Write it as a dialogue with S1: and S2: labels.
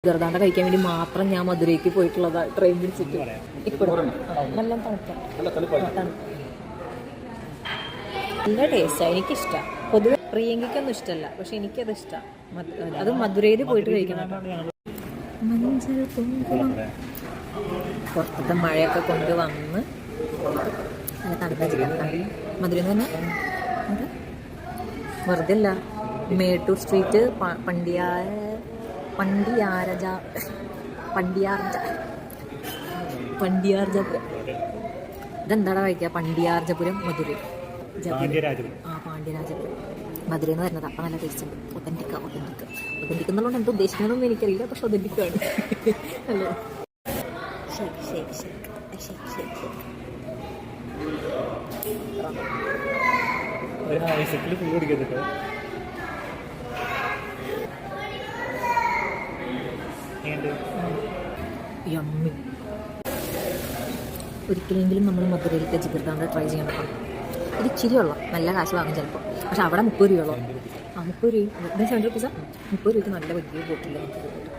S1: ചെറുതാണ്ട കഴിക്കാൻ വേണ്ടി മാത്രം ഞാൻ മധുരയ്ക്ക് പോയിട്ടുള്ളതാണ് ട്രെയിൻ പിടിച്ചിട്ട്. ഇപ്പോഴും നല്ല തണുപ്പാണ്, നല്ല ടേസ്റ്റാണ്. എനിക്കിഷ്ടമാണ്. പൊതുവെ പ്രിയങ്കയ്ക്കൊന്നും ഇഷ്ടമല്ല, പക്ഷെ എനിക്കത് ഇഷ്ടമാണ്. അത് മധുരയിൽ പോയിട്ട് കഴിക്കണം. മഞ്ചൾ കുങ്കുമം പുറത്തത്തെ മഴയൊക്കെ കൊണ്ടുവന്ന് നല്ല തണുത്ത ചിക്കൻ മധുര എന്ന് പറഞ്ഞാൽ വെറുതെ അല്ല. മേട്ടൂർ സ്ട്രീറ്റ് പണ്ടിയാർജപുരം. ഇതെന്താടാ കഴിക്കുക? പണ്ടിയാർജപുരം മധുര. പാണ്ഡ്യരാജപുരം മധുര എന്ന് പറയുന്നത്. അപ്പം നല്ല ടേസ്റ്റ് ഉണ്ട്. ഒതന്റിക് എന്നുള്ളത് എന്താ ഉദ്ദേശിക്കുന്നതെന്ന് എനിക്കറിയില്ല, പക്ഷെ ഒതന്റിക്കാണ്. അല്ലേ? യമ്മി. ഒരിക്കലെങ്കിലും നമ്മൾ മധുരയിലത്തെ ജിഗർദാണ്ട ട്രൈ ചെയ്യണം. ഇത് ഇച്ചിരി ഉള്ളു, നല്ല കാശ് വാങ്ങും ചിലപ്പോൾ. പക്ഷെ അവിടെ 30 രൂപയുള്ളൂ. 30 രൂപയും 70 റുപ്പീസാ. 30 രൂപയ്ക്ക് നല്ല വലിയ ബോട്ടിൽ നമുക്ക് കിട്ടും.